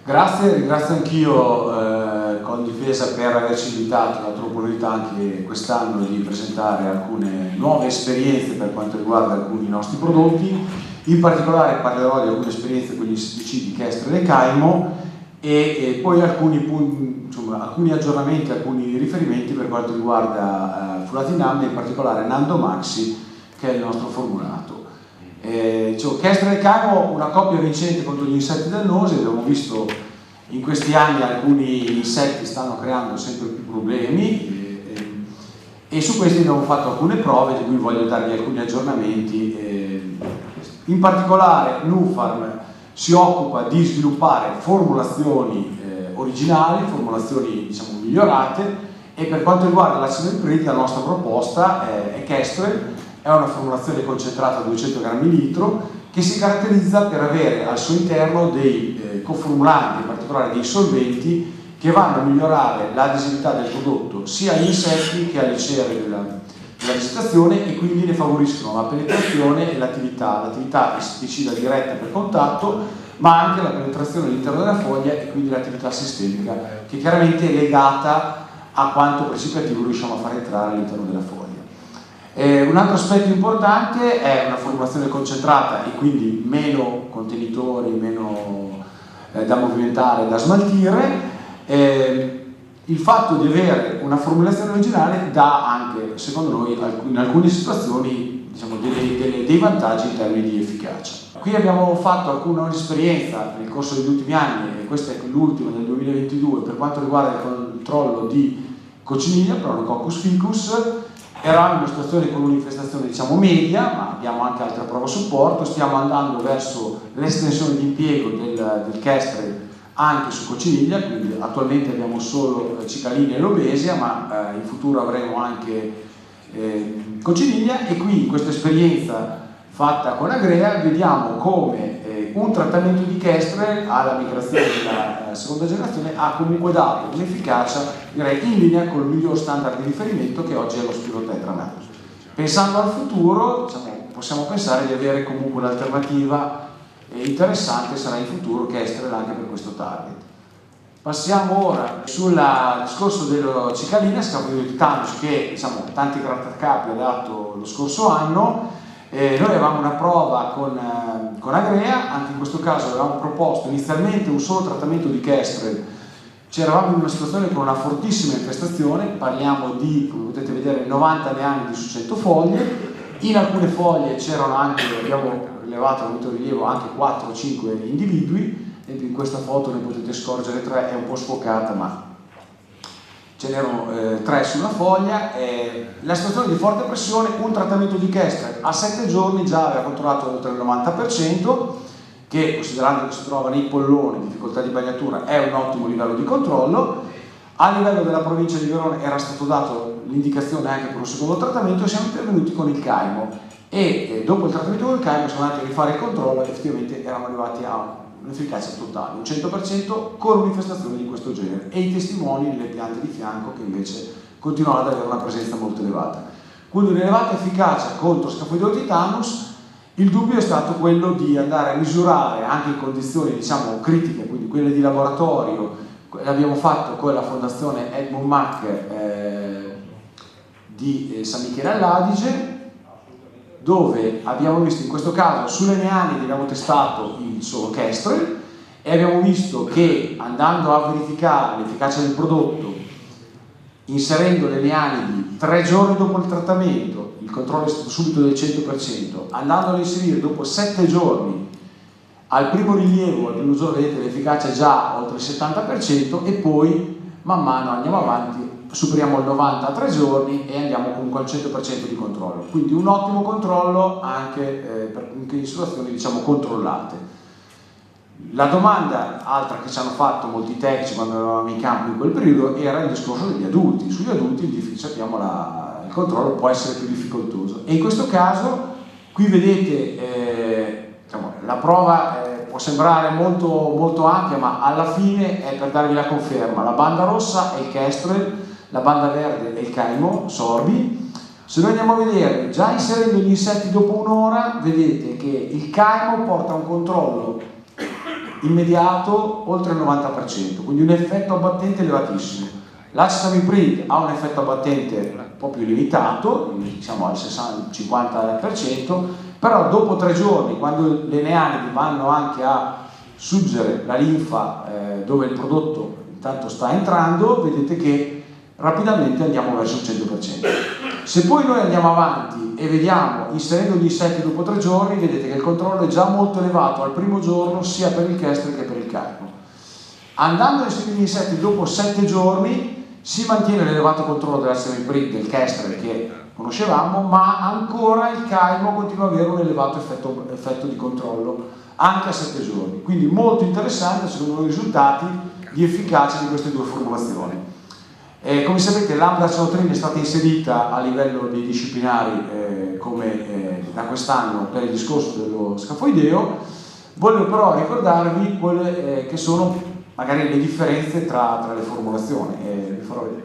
Grazie, ringrazio anch'io Condifesa per averci invitato, dato l'opportunità anche quest'anno di presentare alcune nuove esperienze per quanto riguarda alcuni nostri prodotti. In particolare parlerò di alcune esperienze con gli insetticidi Kestrel e Caimo e poi alcuni aggiornamenti, alcuni riferimenti per quanto riguarda Fulatinam e in particolare Nando Maxi, che è il nostro formulato. Kestrel e Caimo, una coppia vincente contro gli insetti dannosi. Abbiamo visto in questi anni alcuni insetti stanno creando sempre più problemi e su questi abbiamo fatto alcune prove di cui voglio darvi alcuni aggiornamenti. In particolare Nufarm si occupa di sviluppare formulazioni originali, formulazioni migliorate, e per quanto riguarda l'acido ipriti la nostra proposta è Kestrel. È una formulazione concentrata a 200 grammi litro che si caratterizza per avere al suo interno dei coformulanti, in particolare dei solventi, che vanno a migliorare l'adesività del prodotto sia agli insetti che alle cere della vegetazione, e quindi ne favoriscono la penetrazione e l'attività isticida diretta per contatto, ma anche la penetrazione all'interno della foglia e quindi l'attività sistemica, che chiaramente è legata a quanto precipitativo riusciamo a far entrare all'interno della foglia. Un altro aspetto importante è una formulazione concentrata e quindi meno contenitori, meno da movimentare, da smaltire. Il fatto di avere una formulazione originale dà anche, secondo noi, in alcune situazioni dei vantaggi in termini di efficacia. Qui abbiamo fatto alcuna esperienza nel corso degli ultimi anni, e questa è l'ultima del 2022, per quanto riguarda il controllo di cocciniglia, Pronococcus ficus. Eravamo in una situazione con un'infestazione media, ma abbiamo anche altre prove a supporto. Stiamo andando verso l'estensione di impiego del Kestrel anche su cocciniglia, quindi attualmente abbiamo solo cicalina e lobesia, ma in futuro avremo anche cocciniglia. E qui in questa esperienza fatta con Agrea vediamo come un trattamento di Kestrel alla migrazione della seconda generazione ha comunque dato un'efficacia, direi, in linea con il miglior standard di riferimento, che oggi è lo spirotetranat. Pensando al futuro, possiamo pensare di avere comunque un'alternativa interessante, sarà in futuro Kestrel anche per questo target. Passiamo ora sul discorso della cicalina, Scaphoidotitanus, che tanti grattacapi ha dato lo scorso anno. Noi avevamo una prova con Agrea, anche in questo caso avevamo proposto inizialmente un solo trattamento di Kestrel. C'eravamo in una situazione con una fortissima infestazione, parliamo di, come potete vedere, 90 neani su 100 foglie. In alcune foglie c'erano anche, abbiamo rilevato, avuto rilievo anche 4 o 5 individui, e in questa foto ne potete scorgere 3, è un po' sfocata, ma ce n'erano 3 sulla foglia. La situazione di forte pressione, un trattamento di Kestrel a 7 giorni già aveva controllato oltre il 90%, che, considerando che si trova nei polloni, difficoltà di bagnatura, è un ottimo livello di controllo. A livello della provincia di Verona era stato dato l'indicazione anche per un secondo trattamento, e siamo intervenuti con il Caimo, e dopo il trattamento con il Caimo siamo andati a rifare il controllo, e effettivamente eravamo arrivati a un'efficacia totale, un 100% con un'infestazione di questo genere, e i testimoni nelle piante di fianco che invece continuano ad avere una presenza molto elevata. Quindi un'elevata efficacia contro Scaphoidotitanus. Il dubbio è stato quello di andare a misurare anche in condizioni critiche, quindi quelle di laboratorio. L'abbiamo fatto con la fondazione Edmund Mack di San Michele all'Adige, dove abbiamo visto, in questo caso sulle neanidi abbiamo testato il solo Kestrel, e abbiamo visto che, andando a verificare l'efficacia del prodotto inserendo le neanidi 3 giorni dopo il trattamento, il controllo è stato subito del 100%, andando a inserire dopo 7 giorni al primo rilievo, al primo giorno, vedete l'efficacia è già oltre il 70%, e poi man mano andiamo avanti, superiamo il 90 a 3 giorni e andiamo comunque al 100% di controllo. Quindi un ottimo controllo anche in situazioni controllate. La domanda altra che ci hanno fatto molti tecnici quando eravamo in campo in quel periodo era il discorso degli adulti. Sugli adulti sappiamo il controllo può essere più difficoltoso, e in questo caso qui vedete la prova può sembrare molto, molto ampia, ma alla fine è per darvi la conferma. La banda rossa è il Kestrel, la banda verde è il Caimo Sorbi. Se noi andiamo a vedere, già inserendo gli insetti dopo un'ora, vedete che il Caimo porta un controllo immediato oltre il 90%, quindi un effetto abbattente elevatissimo. L'Acetaminoprid ha un effetto abbattente un po' più limitato, diciamo al 50%, però dopo 3 giorni, quando le neanidi vanno anche a suggere la linfa dove il prodotto intanto sta entrando, vedete che rapidamente andiamo verso il 100%. Se poi noi andiamo avanti e vediamo, inserendo gli insetti dopo 3 giorni, vedete che il controllo è già molto elevato al primo giorno, sia per il Kestrel che per il Caimo. Andando a inserire gli insetti dopo 7 giorni, si mantiene l'elevato controllo dell'Acetaminoprid del Kestrel che conoscevamo, ma ancora il Caimo continua ad avere un elevato effetto di controllo anche a 7 giorni. Quindi molto interessante secondo noi i risultati di efficacia di queste due formulazioni. Come sapete, l'amlodipine è stata inserita a livello dei disciplinari da quest'anno per il discorso dello scafoideo. Voglio però ricordarvi quelle che sono magari le differenze tra le formulazioni. Vi farò vedere.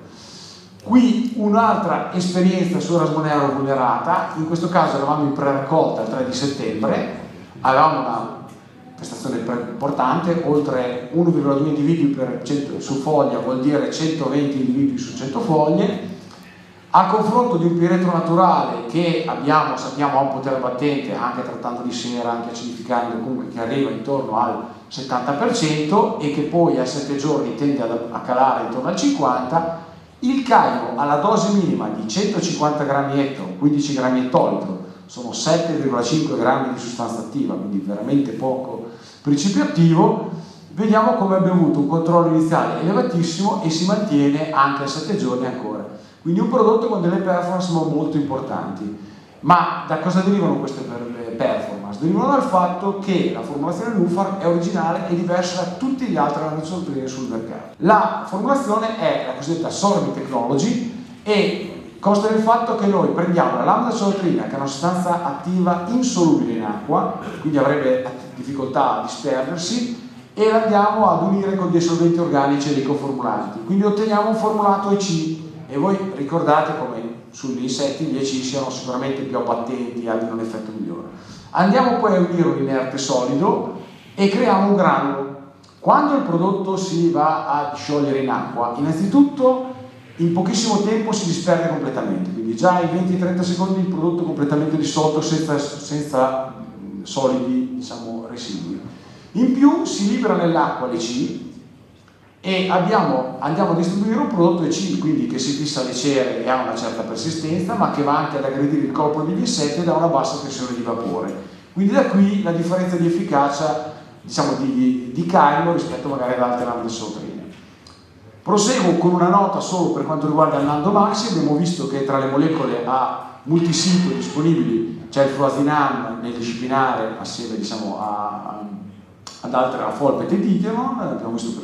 Qui un'altra esperienza su Rasmonero vulnerata, in questo caso eravamo in pre-raccolta il 3 di settembre, avevamo una prestazione importante, oltre 1,2 individui per 100 su foglia, vuol dire 120 individui su 100 foglie, a confronto di un piretro naturale che sappiamo ha un potere battente, anche trattando di sera, anche acidificando, comunque che arriva intorno al 70% e che poi a 7 giorni tende a calare intorno al 50%, il Caimo alla dose minima di 150 grammi etto, 15 grammi ettolitro, sono 7,5 grammi di sostanza attiva, quindi veramente poco principio attivo, vediamo come abbiamo avuto un controllo iniziale elevatissimo e si mantiene anche a 7 giorni ancora. Quindi un prodotto con delle performance molto importanti. Ma da cosa derivano queste performance? Derivano dal fatto che la formulazione Nufarm è originale e diversa da tutti gli altri aminosolutrini sul mercato. La formulazione è la cosiddetta Sorbi Technology e consta del fatto che noi prendiamo la lambda-cialotrina, che è una sostanza attiva insolubile in acqua, quindi avrebbe difficoltà a disperdersi, e la andiamo ad unire con dei solventi organici e dei coformulanti. Quindi otteniamo un formulato EC, e voi ricordate come sugli insetti gli EC siano sicuramente più abbattenti, abbiano un effetto migliore. Andiamo poi a unire un inerte solido e creiamo un granulo. Quando il prodotto si va a sciogliere in acqua, innanzitutto in pochissimo tempo si disperde completamente, quindi già in 20-30 secondi il prodotto è completamente dissolto senza solidi, diciamo, residui. In più si libera nell'acqua l'EC e andiamo a distribuire un prodotto EC, quindi che si fissa alle cere e ha una certa persistenza, ma che va anche ad aggredire il corpo degli insetti ed ha una bassa tensione di vapore. Quindi da qui la differenza di efficacia, diciamo, di Caimo rispetto magari ad altre lambda-cialotrine. Proseguo con una nota solo per quanto riguarda il Nando Maxi. Abbiamo visto che tra le molecole a multisito disponibili c'è il fluazinam nel disciplinare assieme, diciamo, ad altre, a Folpet e Dithionol, abbiamo visto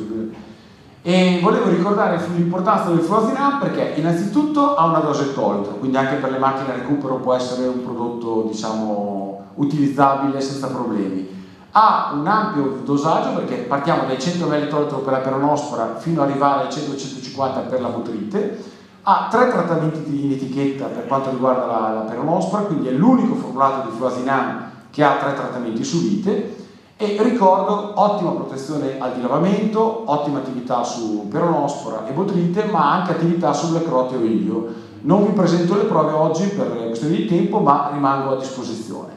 e volevo ricordare l'importanza del fluazinam perché innanzitutto ha una dose ettolitro, quindi anche per le macchine a recupero può essere un prodotto, diciamo, utilizzabile senza problemi. Ha un ampio dosaggio perché partiamo dai 100 ml ettolitro per la peronospora fino ad arrivare ai 100-150 per la botrite. Ha 3 trattamenti in etichetta per quanto riguarda la peronospora, quindi è l'unico formulato di fluazinam che ha 3 trattamenti su vite. E ricordo, ottima protezione al dilavamento, ottima attività su peronospora e botrite, ma anche attività su Black-Rot e Ilio. Non vi presento le prove oggi per questione di tempo, ma rimango a disposizione.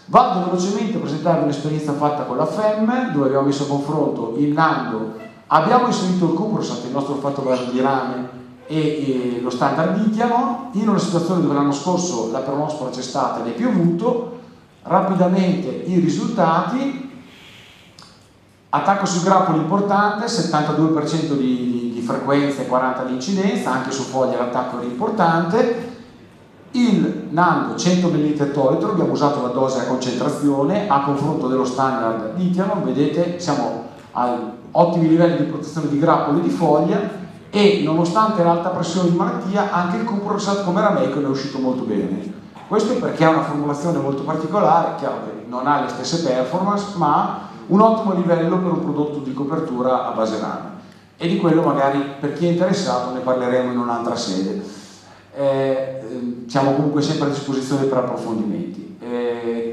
Vado velocemente a presentarvi un'esperienza fatta con la FEM, dove abbiamo messo a confronto il Nando, abbiamo inserito il Cuprosat, il nostro fatto base di rame, e lo standard Dithionol, in una situazione dove l'anno scorso la peronospora c'è stata ed è piovuto. Rapidamente i risultati: attacco sui grappoli importante, 72% di frequenza e 40% di incidenza, anche su foglia l'attacco era importante. Il Nando 100 ml ettolitro, abbiamo usato la dose a concentrazione a confronto dello standard Dithionol, vedete siamo a ottimi livelli di protezione di grappoli e di foglia, e nonostante l'alta pressione di malattia anche il Cuprosat come Ramecon è uscito molto bene. Questo perché ha una formulazione molto particolare, chiaro che non ha le stesse performance, ma ha un ottimo livello per un prodotto di copertura a base rame, e di quello magari per chi è interessato ne parleremo in un'altra sede. Siamo comunque sempre a disposizione per approfondimenti.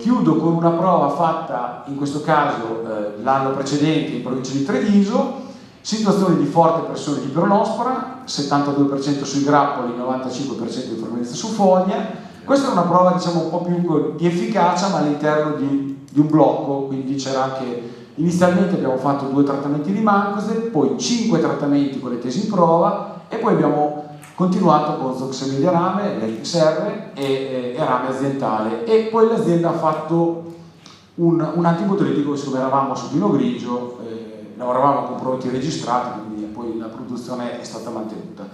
chiudo con una prova fatta in questo caso l'anno precedente in provincia di Treviso, situazioni di forte pressione di peronospora, 72% sui grappoli, 95% di frequenza su foglia. Questa è una prova diciamo un po' più di efficacia ma all'interno di un blocco, quindi c'era anche, inizialmente abbiamo fatto 2 trattamenti di Mancozeb, poi 5 trattamenti con le tesi in prova e poi abbiamo continuato con Zoxamide rame, XR e rame aziendale, e poi l'azienda ha fatto un antibotritico, siccome eravamo su Pino Grigio, lavoravamo con prodotti registrati, quindi poi la produzione è stata mantenuta.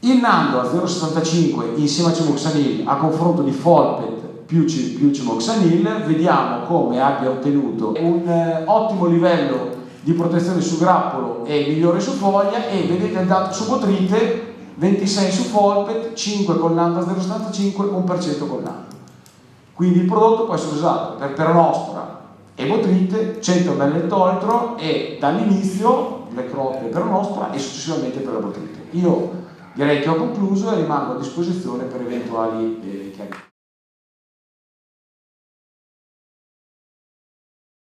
Il Nando a 0,75 insieme a Cemoxanil a confronto di Folpet più Cemoxanil, vediamo come abbia ottenuto un ottimo livello di protezione su grappolo e migliore su foglia, e vedete il dato su botrite, 26 su Folpet, 5 col Nando a 0,75, 1% col Nando. Quindi il prodotto può essere usato per peronospora e botrite, 100 ml toltro, e dall'inizio le croppe peronospora e successivamente per la botrite. Io direi che ho concluso e rimango a disposizione per eventuali chiarimenti.